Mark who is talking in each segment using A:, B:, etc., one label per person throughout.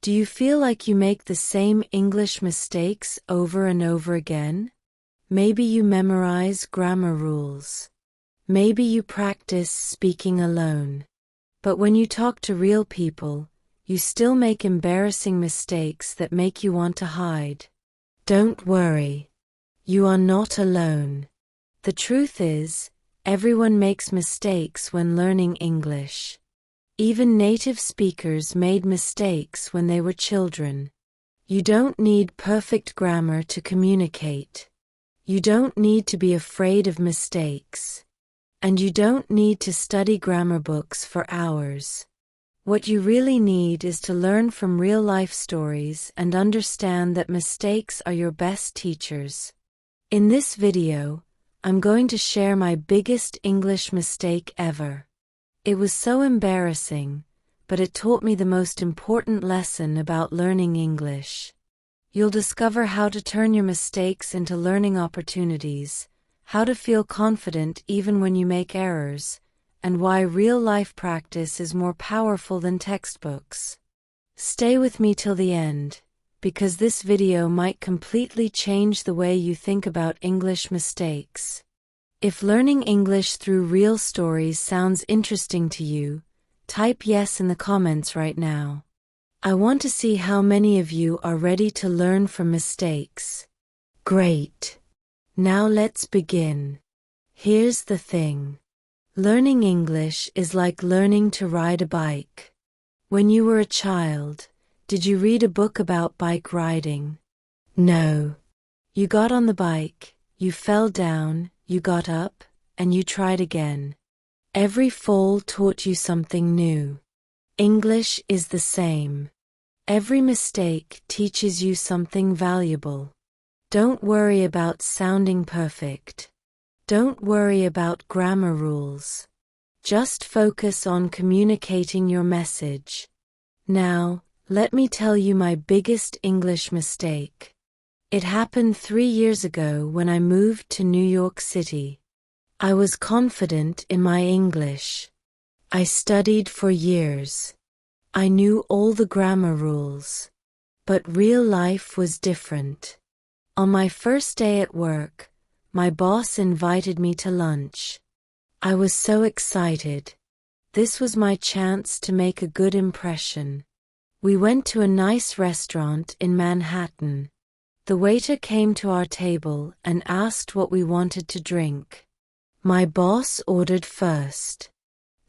A: Do you feel like you make the same English mistakes over and over again? Maybe you memorize grammar rules. Maybe you practice speaking alone. But when you talk to real people, you still make embarrassing mistakes that make you want to hide. Don't worry. You are not alone. The truth is, everyone makes mistakes when learning English. Even native speakers made mistakes when they were children. You don't need perfect grammar to communicate. You don't need to be afraid of mistakes. And you don't need to study grammar books for hours. What you really need is to learn from real-life stories and understand that mistakes are your best teachers. In this video, I'm going to share my biggest English mistake ever. It was so embarrassing, but it taught me the most important lesson about learning English. You'll discover how to turn your mistakes into learning opportunities, how to feel confident even when you make errors, and why real-life practice is more powerful than textbooks. Stay with me till the end, because this video might completely change the way you think about English mistakes. If learning English through real stories sounds interesting to you, type yes in the comments right now. I want to see how many of you are ready to learn from mistakes. Great! Now let's begin. Here's the thing. Learning English is like learning to ride a bike. When you were a child, did you read a book about bike riding? No. You got on the bike, you fell down, you got up, and you tried again. Every fall taught you something new. English is the same. Every mistake teaches you something valuable. Don't worry about sounding perfect. Don't worry about grammar rules. Just focus on communicating your message. Now, let me tell you my biggest English mistake. It happened 3 years ago when I moved to New York City. I was confident in my English. I studied for years. I knew all the grammar rules. But real life was different. On my first day at work, my boss invited me to lunch. I was so excited. This was my chance to make a good impression. We went to a nice restaurant in Manhattan. The waiter came to our table and asked what we wanted to drink. My boss ordered first.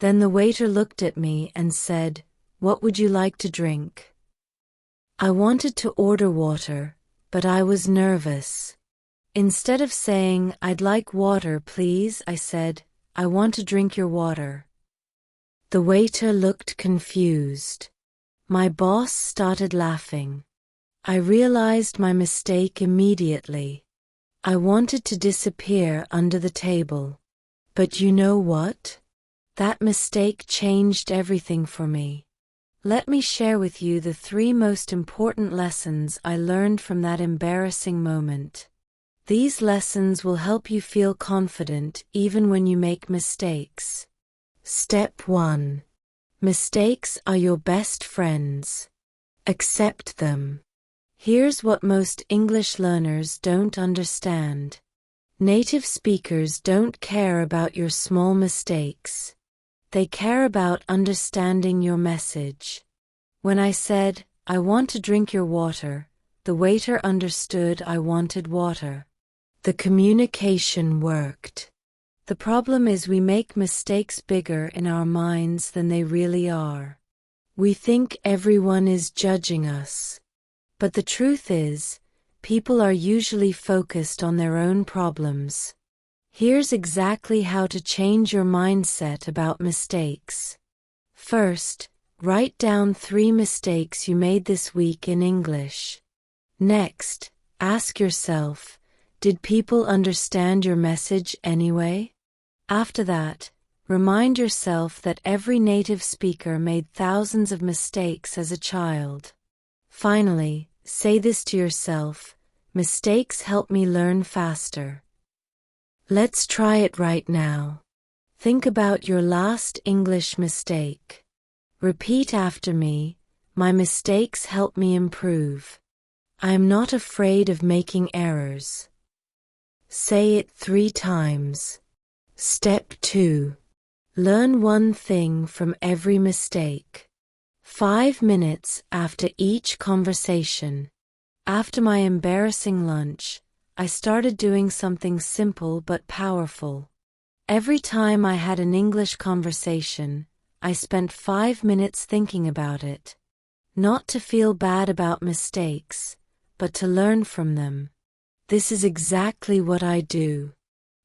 A: Then the waiter looked at me and said, "What would you like to drink?" I wanted to order water, but I was nervous. Instead of saying, "I'd like water, please," I said, "I want to drink your water." The waiter looked confused. My boss started laughing. I realized my mistake immediately. I wanted to disappear under the table. But you know what? That mistake changed everything for me. Let me share with you the 3 most important lessons I learned from that embarrassing moment. These lessons will help you feel confident even when you make mistakes. Step 1. Mistakes are your best friends. Accept them. Here's what most English learners don't understand. Native speakers don't care about your small mistakes. They care about understanding your message. When I said, "I want to drink your water," the waiter understood I wanted water. The communication worked. The problem is we make mistakes bigger in our minds than they really are. We think everyone is judging us. But the truth is, people are usually focused on their own problems. Here's exactly how to change your mindset about mistakes. First, write down 3 mistakes you made this week in English. Next, ask yourself, did people understand your message anyway? After that, remind yourself that every native speaker made thousands of mistakes as a child. Finally, say this to yourself, mistakes help me learn faster. Let's try it right now. Think about your last English mistake. Repeat after me, My mistakes help me improve. I am not afraid of making errors. Say it 3 times. Step 2. Learn one thing from every mistake. 5 minutes after each conversation. After my embarrassing lunch, I started doing something simple but powerful. Every time I had an English conversation, I spent 5 minutes thinking about it. Not to feel bad about mistakes, but to learn from them. This is exactly what I do.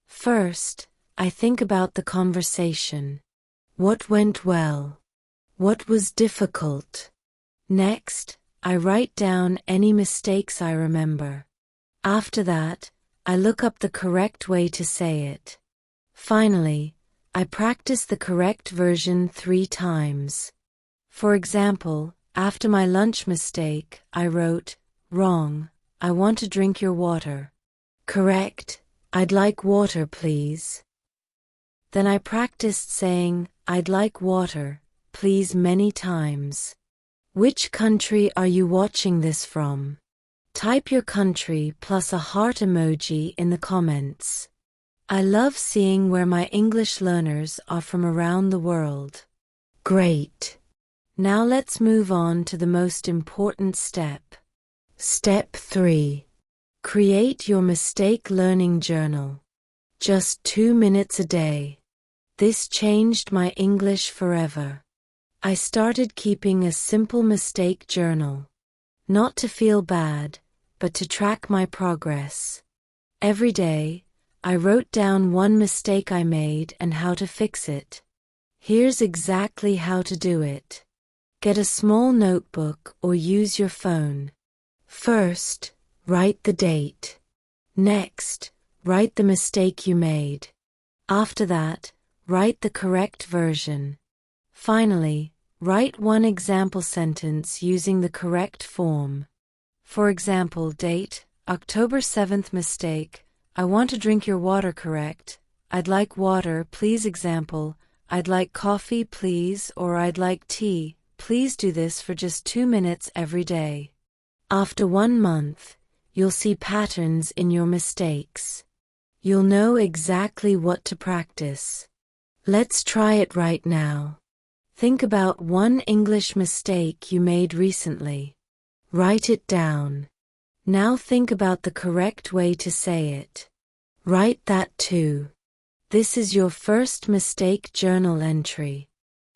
A: First, I think about the conversation. What went well? What was difficult? Next, I write down any mistakes I remember. After that, I look up the correct way to say it. Finally, I practice the correct version 3 times. For example, after my lunch mistake, I wrote, "Wrong, I want to drink your water." Correct, "I'd like water, please." Then I practiced saying, "I'd like water, please" many times. Which country are you watching this from? Type your country plus a heart emoji in the comments. I love seeing where my English learners are from around the world. Great! Now let's move on to the most important step. Step 3. Create your mistake learning journal. Just 2 minutes a day. This changed my English forever. I started keeping a simple mistake journal. Not to feel bad, but to track my progress. Every day, I wrote down one mistake I made and how to fix it. Here's exactly how to do it. Get a small notebook or use your phone. First, write the date. Next, write the mistake you made. After that, write the correct version. Finally, write one example sentence using the correct form. For example, date, October 7th mistake, I want to drink your water. Correct, I'd like water, please. Example, I'd like coffee, please, or I'd like tea. Please do this for just 2 minutes every day. After 1 month, you'll see patterns in your mistakes. You'll know exactly what to practice. Let's try it right now. Think about one English mistake you made recently. Write it down. Now think about the correct way to say it. Write that too. This is your first mistake journal entry.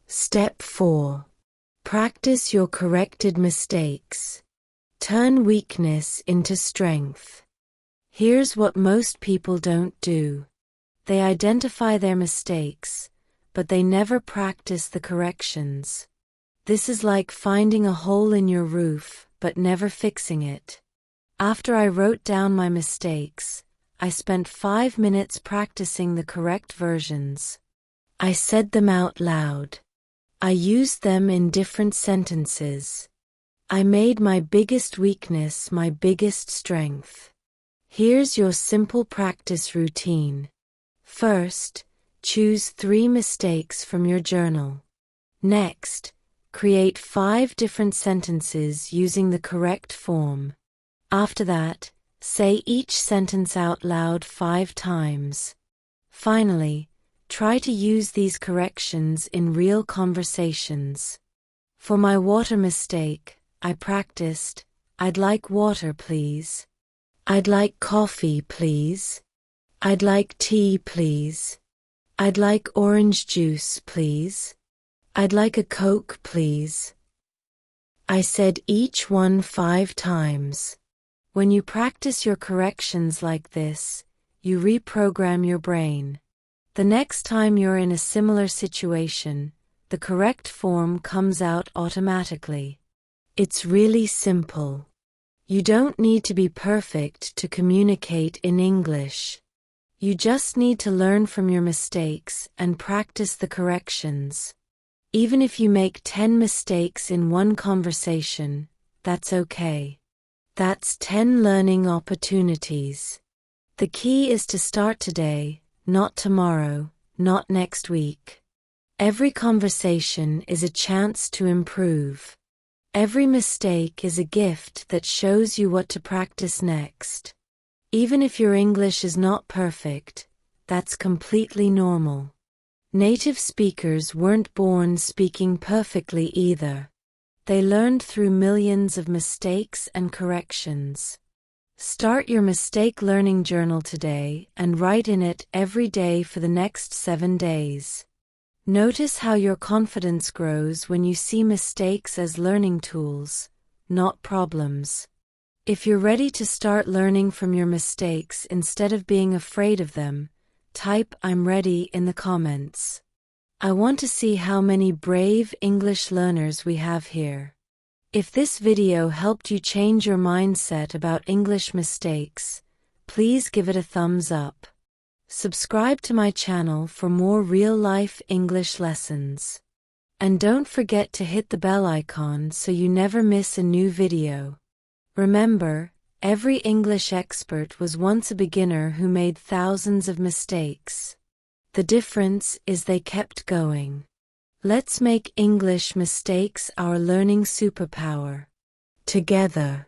A: Step 4. Practice your corrected mistakes. Turn weakness into strength. Here's what most people don't do. They identify their mistakes, but they never practice the corrections. This is like finding a hole in your roof, but never fixing it. After I wrote down my mistakes, I spent 5 minutes practicing the correct versions. I said them out loud. I used them in different sentences. I made my biggest weakness my biggest strength. Here's your simple practice routine. First, choose 3 mistakes from your journal. Next, create 5 different sentences using the correct form. After that, say each sentence out loud 5 times. Finally, try to use these corrections in real conversations. For my water mistake, I practiced, I'd like water, please. I'd like coffee, please. I'd like tea, please. I'd like orange juice, please. I'd like a Coke, please. I said each one 5 times. When you practice your corrections like this, you reprogram your brain. The next time you're in a similar situation, the correct form comes out automatically. It's really simple. You don't need to be perfect to communicate in English. You just need to learn from your mistakes and practice the corrections. Even if you make 10 mistakes in one conversation, that's okay. That's 10 learning opportunities. The key is to start today, not tomorrow, not next week. Every conversation is a chance to improve. Every mistake is a gift that shows you what to practice next. Even if your English is not perfect, that's completely normal. Native speakers weren't born speaking perfectly either. They learned through millions of mistakes and corrections. Start your mistake learning journal today and write in it every day for the next 7 days. Notice how your confidence grows when you see mistakes as learning tools, not problems. If you're ready to start learning from your mistakes instead of being afraid of them, type "I'm ready" in the comments. I want to see how many brave English learners we have here. If this video helped you change your mindset about English mistakes, please give it a thumbs up. Subscribe to my channel for more real-life English lessons. And don't forget to hit the bell icon so you never miss a new video. Remember, every English expert was once a beginner who made thousands of mistakes. The difference is they kept going. Let's make English mistakes our learning superpower. Together.